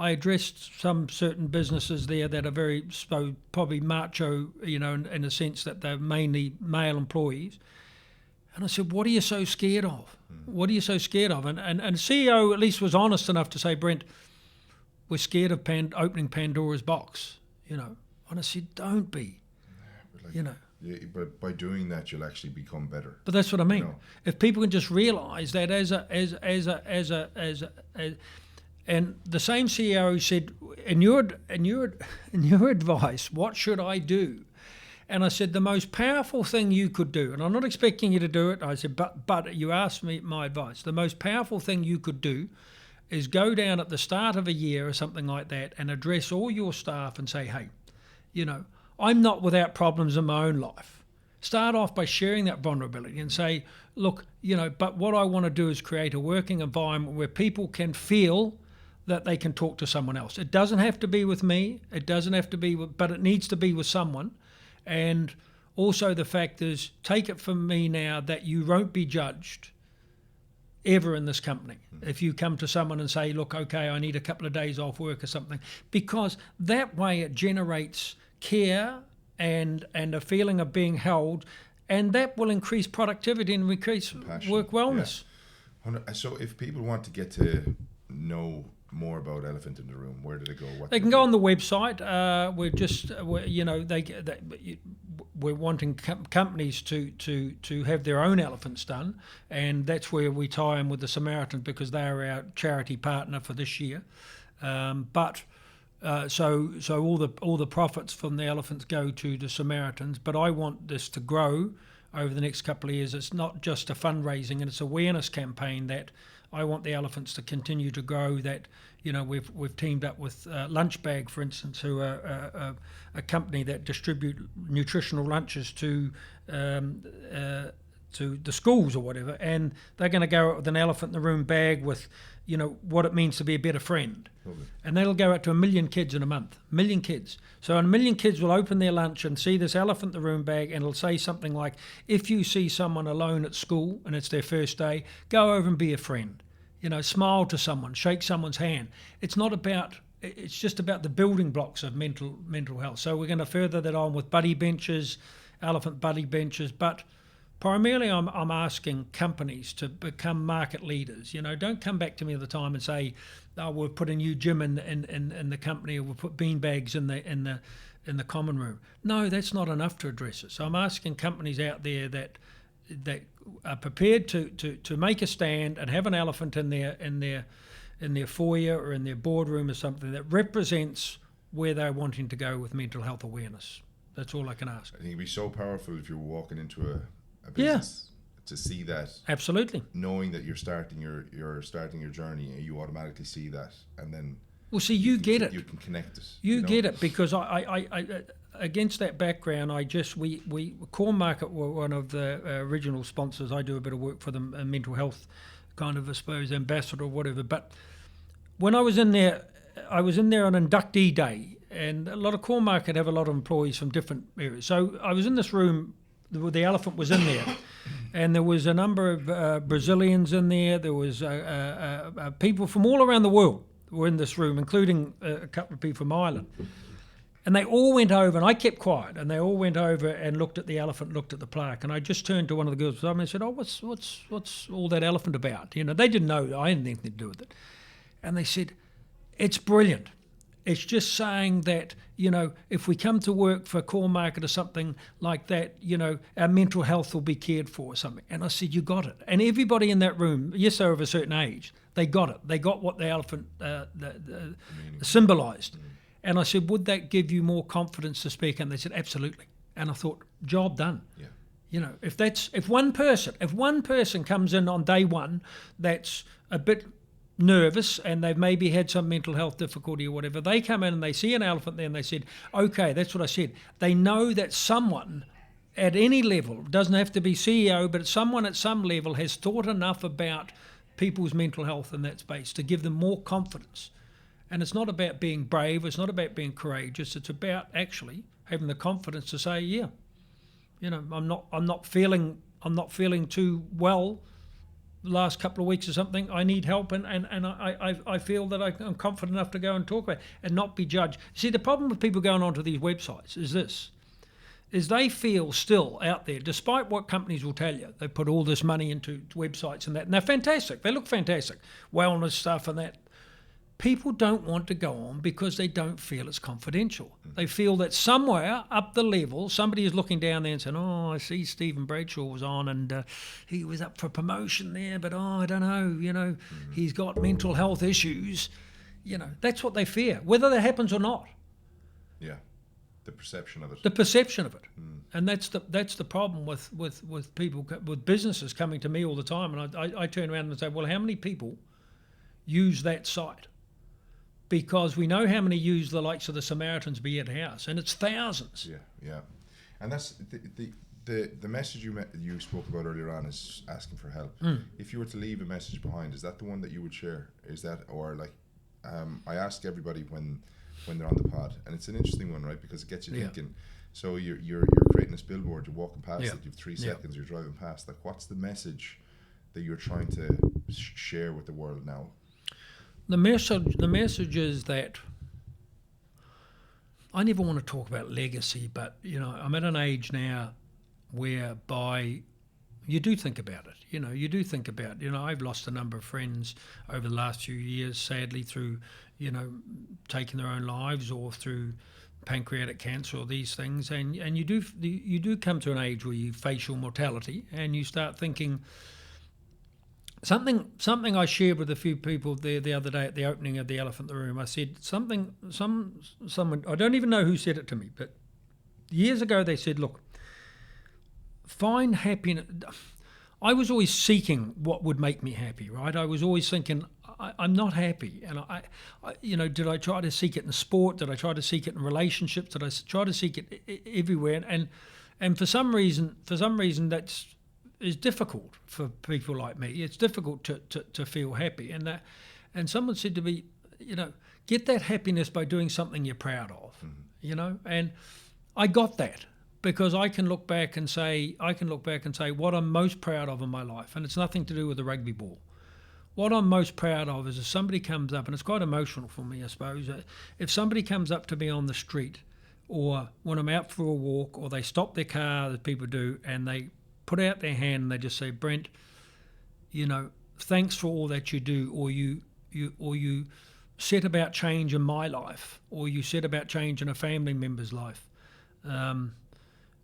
I addressed some certain businesses there that are very probably macho, you know, in a sense that they're mainly male employees. And I said, what are you so scared of? What are you so scared of? And the CEO at least was honest enough to say, Brent, we're scared of opening Pandora's box, you know. And I said, don't be, you know. Yeah, but by doing that, you'll actually become better. But that's what I mean. You know? If people can just realise that and the same CEO said, in your advice, what should I do? And I said, the most powerful thing you could do, and I'm not expecting you to do it. I said, but you asked me my advice. The most powerful thing you could do is go down at the start of a year or something like that and address all your staff and say, hey, you know, I'm not without problems in my own life. Start off by sharing that vulnerability and say, look, you know, but what I want to do is create a working environment where people can feel that they can talk to someone else. It doesn't have to be with me. It doesn't have to be but it needs to be with someone. And also the fact is, take it from me now that you won't be judged ever in this company if you come to someone and say, look, okay, I need a couple of days off work or something, because that way it generates care and a feeling of being held, and that will increase productivity and increase work wellness. Yeah. So if people want to get to know more about Elephant in the Room, where do they go? They can go on the website. We're wanting companies to have their own elephants done, and that's where we tie in with the Samaritans because they are our charity partner for this year. So all the profits from the elephants go to the Samaritans. But I want this to grow. over the next couple of years. It's not just a fundraising, and it's awareness campaign that I want the elephants to continue to grow. That, you know, we've teamed up with Lunch Bag, for instance, who are a company that distribute nutritional lunches to the schools or whatever, and they're going to go out with an elephant in the room bag with, you know, what it means to be a better friend. Lovely. And that'll go out to 1 million kids in a month. 1 million kids. So 1 million kids will open their lunch and see this elephant in the room bag, and it'll say something like, if you see someone alone at school and it's their first day, go over and be a friend. You know, smile to someone, shake someone's hand. It's just about the building blocks of mental health. So we're going to further that on with buddy benches, elephant buddy benches, but primarily, I'm asking companies to become market leaders. You know, don't come back to me all the time and say, "Oh, we'll put a new gym in the company, or we'll put bean bags in the common room." No, that's not enough to address it. So I'm asking companies out there that are prepared to make a stand and have an elephant in their foyer or in their boardroom or something that represents where they're wanting to go with mental health awareness. That's all I can ask. I think it'd be so powerful if you're walking into a business to see that. Absolutely. Knowing that you're starting your journey, and you automatically see that, and then you get it. You can connect it. You get it, because I against that background, we Core Market were one of the original sponsors. I do a bit of work for them, a mental health kind of, I suppose, ambassador or whatever. But when I was in there on inductee day, and a lot of Core Market have a lot of employees from different areas. So I was in this room. The elephant was in there, and there was a number of Brazilians in there. There was people from all around the world were in this room, including a couple of people from Ireland. And they all went over, and I kept quiet, and they all went over and looked at the elephant, looked at the plaque. And I just turned to one of the girls beside me and said, "Oh, what's all that elephant about?" You know, they didn't know I had anything to do with it. And they said, "It's brilliant. It's just saying that, you know, if we come to work for Core Market or something like that, you know, our mental health will be cared for or something." And I said, "You got it." And everybody in that room, yes, they were of a certain age, they got it. They got what the elephant symbolised. And I said, "Would that give you more confidence to speak?" And they said, "Absolutely." And I thought, job done. Yeah. You know, if one person comes in on day one that's a bit nervous and they've maybe had some mental health difficulty or whatever, they come in and they see an elephant there and they said, okay, that's what I said. They know that someone at any level, doesn't have to be CEO, but someone at some level has thought enough about people's mental health in that space to give them more confidence. And it's not about being brave, it's not about being courageous, it's about actually having the confidence to say, yeah, you know, I'm not feeling too well the last couple of weeks or something. I need help, and I feel that I'm confident enough to go and talk about it and not be judged. See, the problem with people going onto these websites is this, is they feel still out there, despite what companies will tell you, they put all this money into websites and that, and they're fantastic, they look fantastic, wellness stuff and that. People don't want to go on because they don't feel it's confidential. They feel that somewhere up the level, somebody is looking down there and saying, oh, I see Stephen Bradshaw was on and he was up for promotion there, but I don't know, you know, he's got mental health issues. You know, that's what they fear, whether that happens or not. Yeah, the perception of it. The perception of it. And that's the problem with people, with businesses coming to me all the time. And I turn around and say, well, how many people use that site? Because we know how many use the likes of the Samaritans Be at House, and it's thousands. Yeah, and that's the message you spoke about earlier on is asking for help. If you were to leave a message behind, is that the one that you would share? Is that, or like, I ask everybody when they're on the pod, and it's an interesting one, right? Because it gets you thinking. So you're creating this billboard, you're walking past it, you have 3 seconds, you're driving past. Like, what's the message that you're trying to share with the world now? The message is that I never want to talk about legacy, but you know, I'm at an age now whereby you do think about it. You know, you do think about, you know, I've lost a number of friends over the last few years, sadly, through, you know, taking their own lives or through pancreatic cancer or these things, and you do come to an age where you face your mortality and you start thinking. Something I shared with a few people the other day at the opening of the Elephant in the Room. I said someone, I don't even know who said it to me, but years ago they said, look, find happiness. I was always seeking what would make me happy, right? I was always thinking, I'm not happy. And I, did I try to seek it in sport? Did I try to seek it in relationships? Did I try to seek it everywhere? And for some reason, that's is difficult for people like me. It's difficult to feel happy. And someone said to me, get that happiness by doing something you're proud of, and I got that. Because I can look back and say what I'm most proud of in my life, and it's nothing to do with the rugby ball. What I'm most proud of is if somebody comes up, and it's quite emotional for me, I suppose, if somebody comes up to me on the street, or when I'm out for a walk, or they stop their car, as people do, and they put out their hand and they just say, Brent, thanks for all that you do, or you set about change in my life, or you set about change in a family member's life.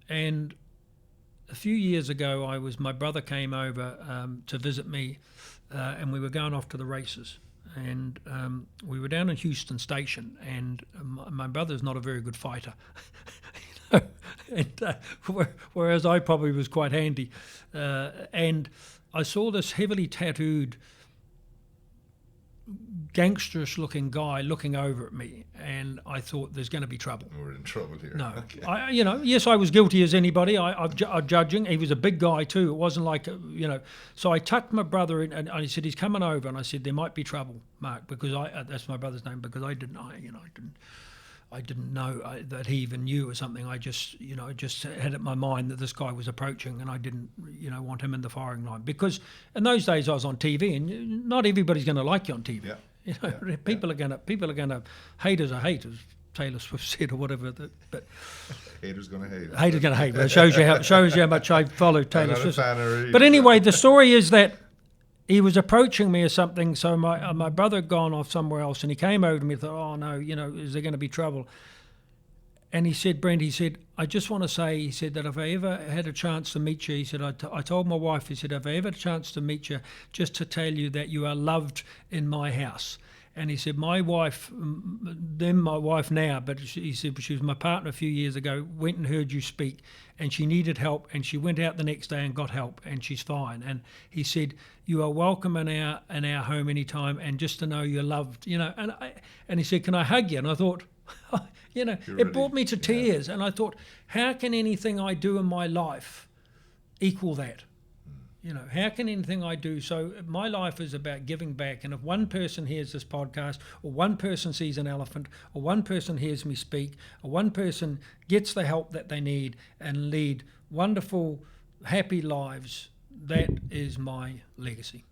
And a few years ago, my brother came over to visit me, and we were going off to the races. And we were down in Houston Station, and my brother's not a very good fighter, whereas I probably was quite handy. And I saw this heavily tattooed, gangsterish looking guy looking over at me, and I thought there's going to be trouble. We're in trouble here. No, okay. Yes, I was guilty as anybody. I'm judging. He was a big guy too. It wasn't like, So I tucked my brother in, and he said he's coming over, and I said there might be trouble, Mark, because that's my brother's name, because I didn't know that he even knew or something. I just had it in my mind that this guy was approaching, and I didn't, want him in the firing line, because in those days I was on TV, and not everybody's going to like you on TV. Yeah. People are gonna haters are haters. Taylor Swift said, or whatever. But haters gonna hate. Haters gonna hate. It shows you how much I follow Taylor Swift. But anyway, the story is that he was approaching me or something. So my brother had gone off somewhere else, and he came over to me and thought, oh no, is there going to be trouble? And he said, Brent, I just want to say, he said, that if I ever had a chance to meet you, he said, I told my wife, he said, if I ever had a chance to meet you, just to tell you that you are loved in my house. And he said, my wife now, but he said, she was my partner a few years ago, went and heard you speak, and she needed help, and she went out the next day and got help, and she's fine. And he said, you are welcome in our home anytime, and just to know you're loved, and he said, can I hug you? And I thought, it brought me to tears. And I thought, how can anything I do in my life equal that? How can anything I do? So my life is about giving back. And if one person hears this podcast, or one person sees an elephant, or one person hears me speak, or one person gets the help that they need and lead wonderful, happy lives, that is my legacy.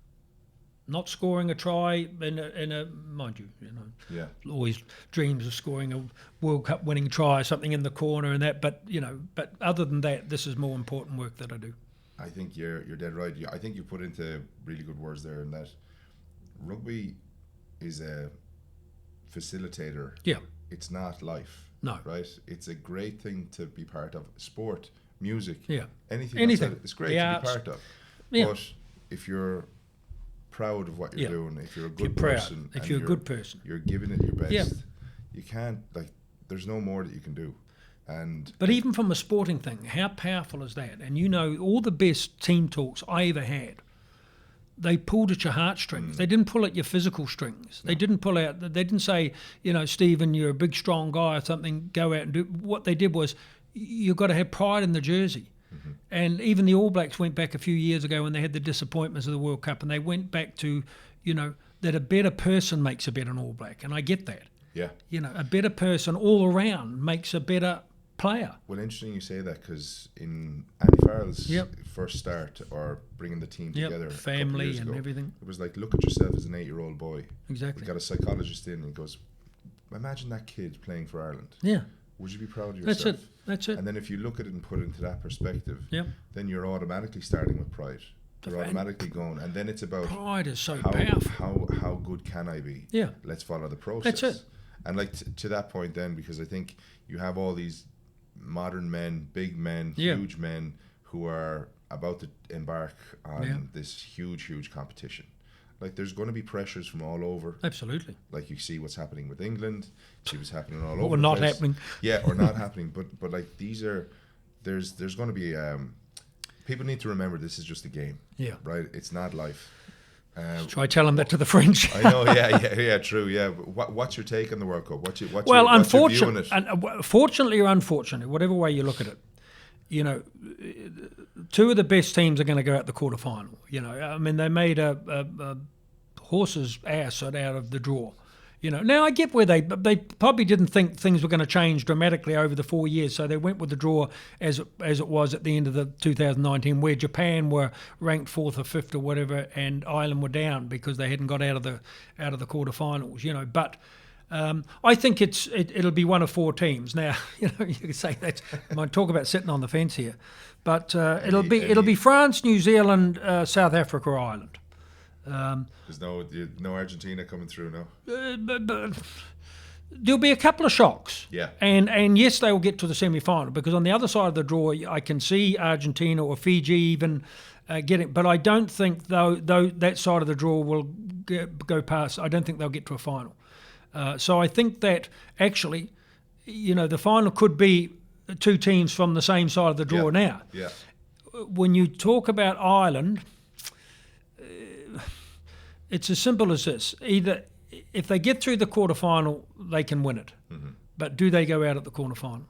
Not scoring a try in a mind you, always dreams of scoring a World Cup winning try or something in the corner and that. But but other than that, this is more important work that I do. I think you're dead right. I think you put into really good words there, in that rugby is a facilitator. Yeah. It's not life. No. Right? It's a great thing to be part of. Sport, music, anything. It's great to be part of. Yeah. But if you're proud of what you're doing, if you're a good person, you're giving it your best, you can't, there's no more that you can do. But even from a sporting thing, how powerful is that? And all the best team talks I ever had, they pulled at your heartstrings. They didn't pull at your physical strings. No. They didn't say, Stephen, you're a big strong guy or something, go out and do. What they did was, you've got to have pride in the jersey. Mm-hmm. And even the All Blacks went back a few years ago when they had the disappointments of the World Cup, and they went back to, that a better person makes a better All Black. And I get that. Yeah. A better person all around makes a better player. Well, interesting you say that, because in Andy Farrell's first start, or bringing the team together, family years and ago, everything, it was like, look at yourself as an 8-year-old boy. Exactly. We got a psychologist in, and he goes, imagine that kid playing for Ireland. Yeah. Would you be proud of yourself? That's it. And then if you look at it and put it into that perspective, then you're automatically starting with pride. You're automatically going, and then it's about pride is so powerful. How good can I be? Yeah. Let's follow the process. That's it. And to that point then, because I think you have all these modern men, big men, huge men, who are about to embark on this huge competition. There's going to be pressures from all over. Absolutely. You see what's happening with England, see what's happening all over. Or not happening. Yeah, or not happening. But there's going to be people need to remember this is just a game. Yeah. Right? It's not life. Try telling that to the French. I know, yeah, true, yeah. But what's your take on the World Cup? What's your view on it? Fortunately or unfortunately, whatever way you look at it, you know, two of the best teams are going to go out the quarterfinal. You know, I mean, they made a horse's ass out of the draw. You know, now I get where they probably didn't think things were going to change dramatically over the 4 years, so they went with the draw as it was at the end of the 2019, where Japan were ranked 4th or 5th or whatever, and Ireland were down because they hadn't got out of the quarterfinals. You know, but I think it'll be one of 4 teams. Now, you know, you could say that. I might talk about sitting on the fence here, but it'll be France, New Zealand, South Africa, or Ireland. There's no Argentina coming through, no. But there'll be a couple of shocks. Yeah. And yes, they will get to the semi-final, because on the other side of the draw, I can see Argentina or Fiji even getting. But I don't think though that side of the draw will go past. I don't think they'll get to a final. So I think that actually, you know, the final could be 2 teams from the same side of the draw now. Yeah. When you talk about Ireland, it's as simple as this. Either if they get through the quarterfinal, they can win it. Mm-hmm. But do they go out at the quarterfinal?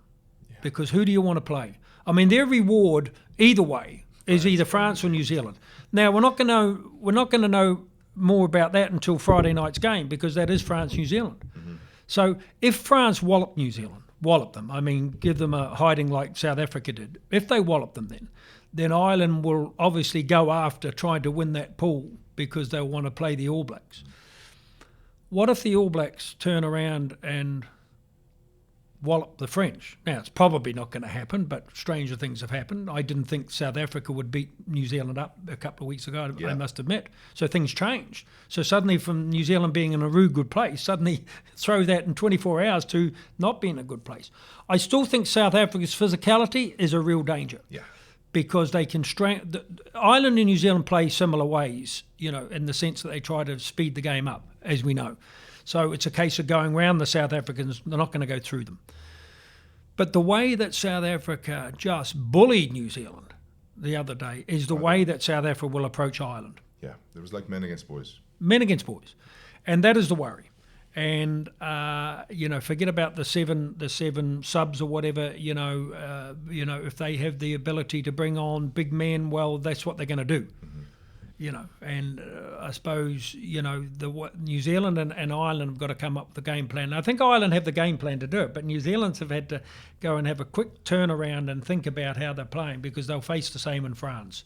Yeah. Because who do you want to play? I mean, their reward either way is either France or New Zealand. Now we're not going to know more about that until Friday night's game, because that is France New Zealand. Mm-hmm. So if France wallop them, I mean, give them a hiding like South Africa did. If they wallop them, then Ireland will obviously go after trying to win that pool, because they'll want to play the All Blacks. What if the All Blacks turn around and wallop the French? Now, it's probably not going to happen, but stranger things have happened. I didn't think South Africa would beat New Zealand up a couple of weeks ago, I must admit. So things changed. So suddenly, from New Zealand being in a real good place, suddenly throw that in 24 hours to not being in a good place. I still think South Africa's physicality is a real danger. Yeah. Because they can Ireland and New Zealand play similar ways, you know, in the sense that they try to speed the game up, as we know. So it's a case of going round the South Africans. They're not going to go through them. But the way that South Africa just bullied New Zealand the other day is the way that South Africa will approach Ireland. Yeah, it was like men against boys. Men against boys, and that is the worry. And you know, forget about the seven subs or whatever. You know, if they have the ability to bring on big men, well, that's what they're going to do. Mm-hmm. You know, and I suppose, you know, New Zealand and Ireland have got to come up with a game plan. I think Ireland have the game plan to do it, but New Zealand's have had to go and have a quick turnaround and think about how they're playing, because they'll face the same in France.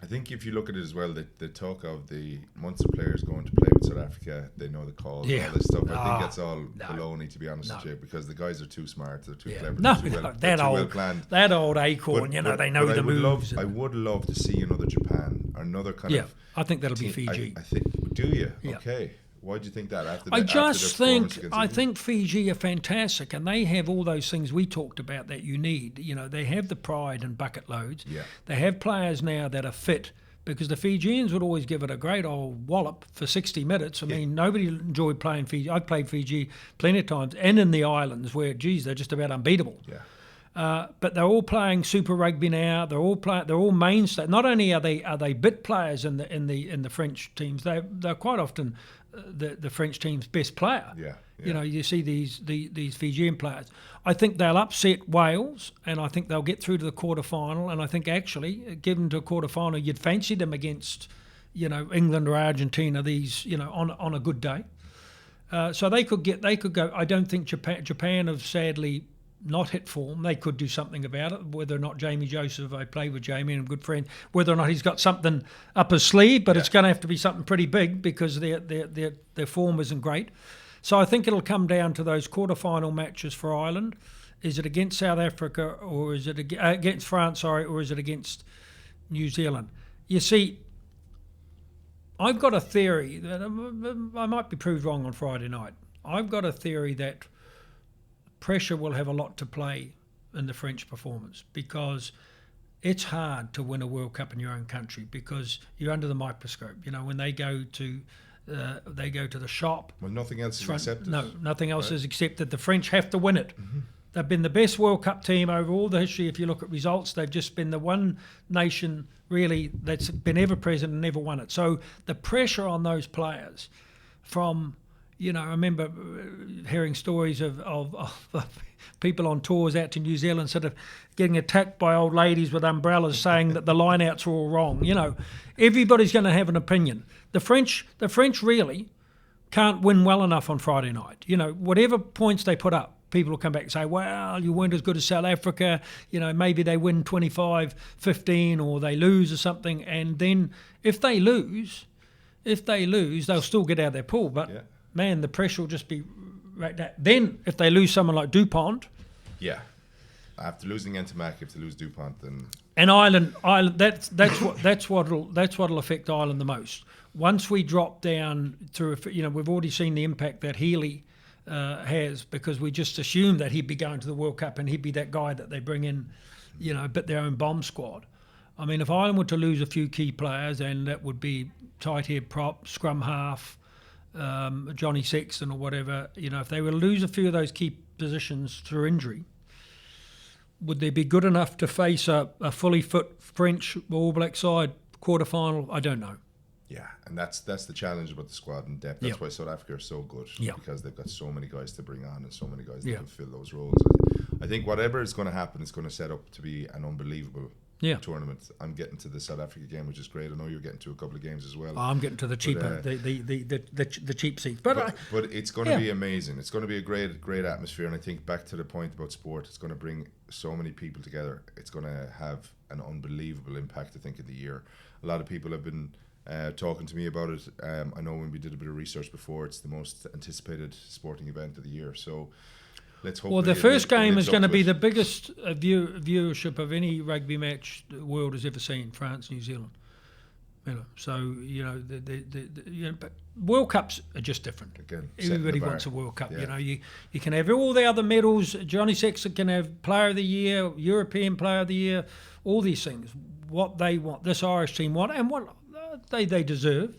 I think if you look at it as well, the talk of the Munster players going to play with South Africa, they know the calls, all this stuff. I think that's all baloney, to be honest with you, because the guys are too smart, they're too clever, they're too well planned. That old acorn, they know the moves. I would love to see another Japan, or another kind of. Yeah, I think that'll be Fiji. I think. Do you? Yeah. Okay. Why do you think that? I think Fiji are fantastic, and they have all those things we talked about that you need. You know, they have the pride and bucket loads. Yeah. They have players now that are fit, because the Fijians would always give it a great old wallop for 60 minutes. I mean, nobody enjoyed playing Fiji. I played Fiji plenty of times, and in the islands where, geez, they're just about unbeatable. Yeah. But they're all playing Super Rugby now. They're all mainstay. Not only are they bit players in the French teams, they're quite often the French team's best player. Yeah. You know, you see these Fijian players. I think they'll upset Wales, and I think they'll get through to the quarterfinal. And I think actually, given to a quarterfinal, you'd fancy them against, you know, England or Argentina. These, you know, on a good day. So they could go. I don't think Japan have sadly not hit form. They could do something about it. Whether or not Jamie Joseph, I played with Jamie and a good friend, whether or not he's got something up his sleeve, but it's going to have to be something pretty big, because their form isn't great. So I think it'll come down to those quarterfinal matches for Ireland. Is it against South Africa, or is it against France? Or is it against New Zealand? You see, I've got a theory that I might be proved wrong on Friday night. I've got a theory that pressure will have a lot to play in the French performance, because it's hard to win a World Cup in your own country, because you're under the microscope. You know, when they go to the shop. Well, nothing else is accepted. No, nothing else is accepted. The French have to win it. Mm-hmm. They've been the best World Cup team over all the history. If you look at results, they've just been the one nation really that's been ever present and never won it. So the pressure on those players from, I remember hearing stories of people on tours out to New Zealand sort of getting attacked by old ladies with umbrellas saying that the lineouts were all wrong. Everybody's going to have an opinion. The French really can't win well enough on Friday night. Whatever points they put up, people will come back and say, well, you weren't as good as South Africa. Maybe they win 25-15 or they lose or something. And then if they lose, they'll still get out of their pool. But, man, the pressure will just be right there. Then if they lose someone like DuPont. Yeah. After losing Ntamak, if they lose DuPont, then... And Ireland, that's what'll affect Ireland the most. Once we drop down through, we've already seen the impact that Healy has, because we just assumed that he'd be going to the World Cup and he'd be that guy that they bring in, bit their own bomb squad. I mean, if Ireland were to lose a few key players, and that would be tight head prop, scrum half, Johnny Sexton or whatever, if they were to lose a few of those key positions through injury, would they be good enough to face a fully fit French All Black side quarter-final? I don't know. Yeah, and that's the challenge about the squad and depth. That's why South Africa are so good, because they've got so many guys to bring on and so many guys that can fill those roles. I think whatever is going to happen is going to set up to be an unbelievable tournament. I'm getting to the South Africa game, which is great. I know you're getting to a couple of games as well. I'm getting to the cheaper, the cheap seats. But it's going to be amazing. It's going to be a great atmosphere. And I think back to the point about sport, it's going to bring so many people together. It's going to have an unbelievable impact, I think, in the year. A lot of people have been talking to me about it. I know when we did a bit of research before, it's the most anticipated sporting event of the year. So let's hope. Well, the first game is going to be the biggest viewership of any rugby match the world has ever seen. France, New Zealand. So but World Cups are just different. Again, everybody wants a World Cup. You can have all the other medals. Johnny Sexton can have Player of the Year, European Player of the Year, all these things. What they want, this Irish team want, and what they deserve.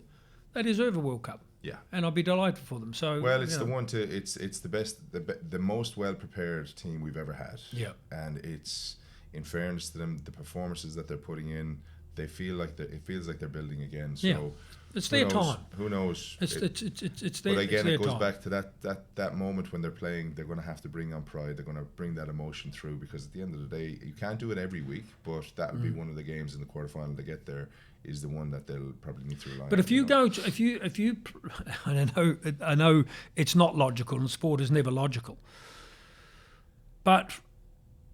They deserve a World Cup. Yeah, and I'll be delighted for them. So it's the one to it's the best, the most well prepared team we've ever had. Yeah, and it's, in fairness to them, the performances that they're putting in, it feels like they're building again. So it's their time. Who knows? It's their. But again, it goes time. back to that moment when they're playing. They're going to have to bring on pride. They're going to bring that emotion through, because at the end of the day, you can't do it every week. But that will be one of the games in the quarterfinal to get there. Is the one that they'll probably need to rely on. But if you go, if you, I know it's not logical, and sport is never logical. But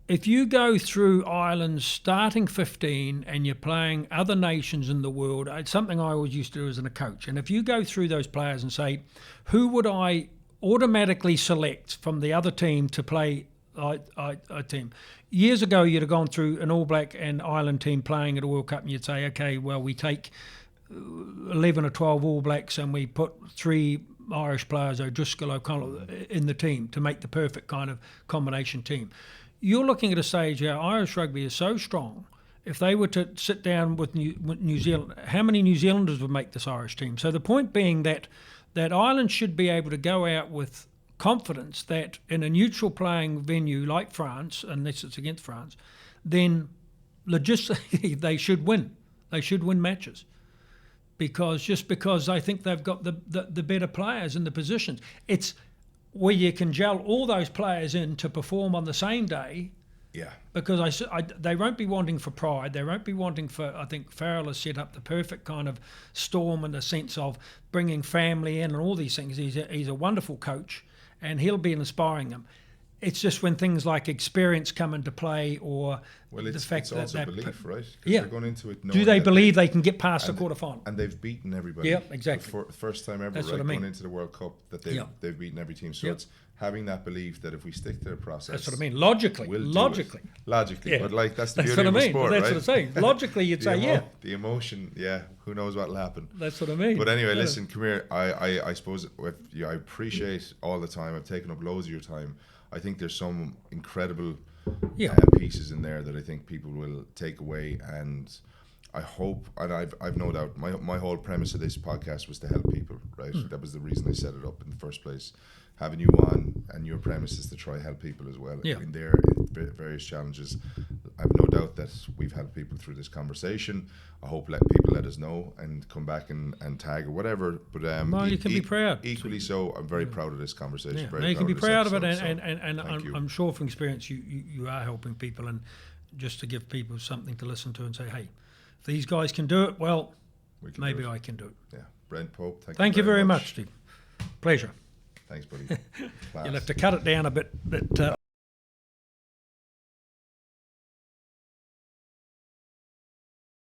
if you go through Ireland's starting 15 and you're playing other nations in the world, it's something I always used to do as a coach. And if you go through those players and say, who would I automatically select from the other team to play a team? Years ago, you'd have gone through an All Black and Ireland team playing at a World Cup, and you'd say, okay, well, we take 11 or 12 All Blacks and we put 3 Irish players, O'Driscoll, O'Connell, in the team to make the perfect kind of combination team. You're looking at a stage where Irish rugby is so strong. If they were to sit down with New Zealand, how many New Zealanders would make this Irish team? So the point being that Ireland should be able to go out with confidence that in a neutral playing venue like France, unless it's against France, then logistically they should win. They should win matches, because I think they've got the better players in the positions. It's where you can gel all those players in to perform on the same day. Yeah. Because they won't be wanting for pride. They won't be wanting for, I think Farrell has set up the perfect kind of storm in the sense of bringing family in and all these things. He's a wonderful coach, and he'll be inspiring them. It's just when things like experience come into play, or the fact it's that also belief, right? Yeah. They're going into it. Do they believe they can get past the quarterfinal? And they've beaten everybody. Yeah, exactly. For the first time ever, That's right, what I mean. going into the World Cup, that they've beaten every team. So it's having that belief that if we stick to the process, that's what I mean. Logically, yeah. But like that's the that's beauty what I mean. of sport, That's right? what I'm saying. Logically, you'd say the emotion, who knows what'll happen. That's what I mean. But anyway, listen, come here. I suppose I appreciate all the time. I've taken up loads of your time. I think there's some incredible pieces in there that I think people will take away, and I hope, and I've no doubt, my whole premise of this podcast was to help people, right? That was the reason I set it up in the first place. Having you on, and your premise is to try help people as well in their various challenges. I've no doubt that we've helped people through this conversation. I hope people let us know and come back and tag or whatever. But you can be proud. Equally so, I'm very proud of this conversation. Yeah. Very No, you can be proud of it, episode, and I'm sure from experience you are helping people, and just to give people something to listen to and say, hey, if these guys can do it, well, maybe I can do it. Yeah, Brent Pope, thank you very much, Steve. Pleasure. Thanks, buddy. You'll have to cut it down a bit.